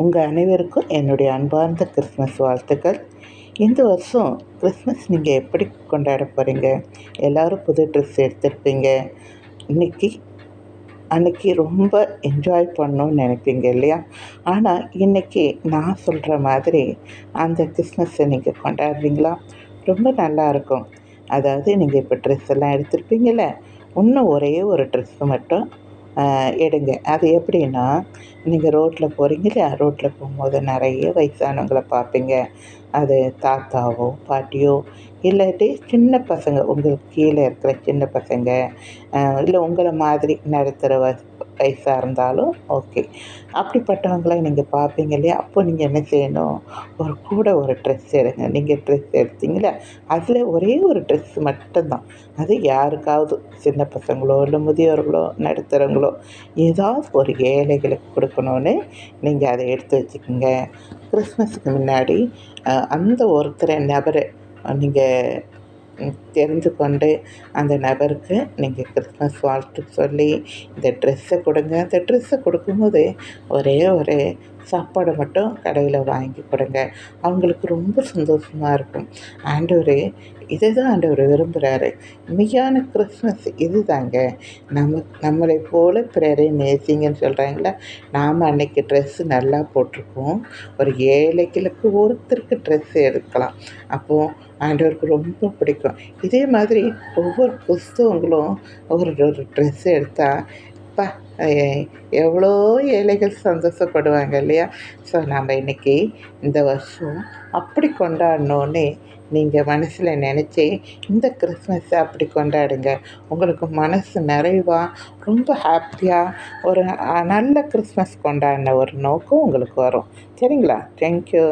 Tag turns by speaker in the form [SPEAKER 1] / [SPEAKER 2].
[SPEAKER 1] உங்கள் அனைவருக்கும் என்னுடைய அன்பார்ந்த கிறிஸ்மஸ் வாழ்த்துக்கள். இந்த வருஷம் கிறிஸ்மஸ் நீங்கள் எப்படி கொண்டாட போகிறீங்க? எல்லோரும் புது ட்ரெஸ் எடுத்திருப்பீங்க. அன்றைக்கி ரொம்ப என்ஜாய் பண்ணணும்னு நினைப்பீங்க இல்லையா? ஆனால் இன்றைக்கி நான் சொல்கிற மாதிரி அந்த கிறிஸ்மஸை நீங்கள் கொண்டாடுறீங்களா? ரொம்ப நல்லாயிருக்கும். அதாவது நீங்கள் இப்போ ட்ரெஸ் எல்லாம் எடுத்திருப்பீங்கள்ல, இன்னும் ஒரே ஒரு ட்ரெஸ்ஸு மட்டும் எடுங்க. அது எப்படின்னா, நீங்கள் ரோட்டில் போகிறீங்க இல்லையா? ரோட்டில் போகும்போது நிறைய வயசானவங்கள பார்ப்பீங்க. அது தாத்தாவோ பாட்டியோ இல்லாட்டி சின்ன பசங்க, உங்களுக்கு கீழே இருக்கிற சின்ன பசங்க, இல்லை உங்களை மாதிரி நடுத்தர வயசாக இருந்தாலும் ஓகே. அப்படிப்பட்டவங்கள நீங்கள் பார்ப்பீங்க இல்லையா? அப்போ நீங்கள் என்ன செய்யணும், ஒரு ட்ரெஸ் எடுங்க. நீங்கள் ட்ரெஸ் எடுத்தீங்களா, அதில் ஒரே ஒரு ட்ரெஸ் மட்டும்தான். அது யாருக்காவது சின்ன பசங்களோ இல்லை முதியோர்களோ நடுத்தரங்களோ ஏதாவது ஒரு ஏழைகளுக்கு கொடுக்கணுன்னு நீங்கள் அதை எடுத்து வச்சுக்கோங்க. கிறிஸ்மஸுக்கு முன்னாடி அந்த ஒருத்தரை நபரை நீங்கள் தெரிந்து கொண்டு அந்த நபருக்கு நீங்கள் கிறிஸ்மஸ் வாழ்த்து சொல்லி இந்த ட்ரெஸ்ஸை கொடுங்க. அந்த ட்ரெஸ்ஸை கொடுக்கும்போது ஒரே ஒரு சாப்பாடு மட்டும் கடையில் வாங்கி கொடுங்க. அவங்களுக்கு ரொம்ப சந்தோஷமாக இருக்கும். ஆண்டவர் இதை தான் ஆண்டவர் விரும்புகிறாரு. மெய்யான கிறிஸ்மஸ் இது தாங்க. நம்மளை போல பிறரை நேசிங்கன்னு சொல்கிறாங்களா? நாம் அன்றைக்கி ட்ரெஸ்ஸு நல்லா போட்டிருப்போம். ஒரு ஏழைகளுக்கு ஒருத்தருக்கு ட்ரெஸ்ஸு எடுக்கலாம். அப்போது ஆண்டவருக்கு ரொம்ப பிடிக்கும். இதே மாதிரி ஒவ்வொரு புஸ்தகங்களும் ஒரு ட்ரெஸ்ஸு எடுத்தால் எவ்வளோ ஏழைகள் சந்தோஷப்படுவாங்க இல்லையா? ஸோ நம்ம இன்றைக்கி இந்த வருஷம் அப்படி கொண்டாடணுன்னு நீங்கள் மனசில் நினச்சி இந்த கிறிஸ்மஸை அப்படி கொண்டாடுங்க. உங்களுக்கு மனசு நிறைவாக ரொம்ப ஹாப்பியாக ஒரு நல்ல கிறிஸ்மஸ் கொண்டாடின ஒரு நோக்கம் உங்களுக்கு வரும். சரிங்களா? தேங்க்யூ.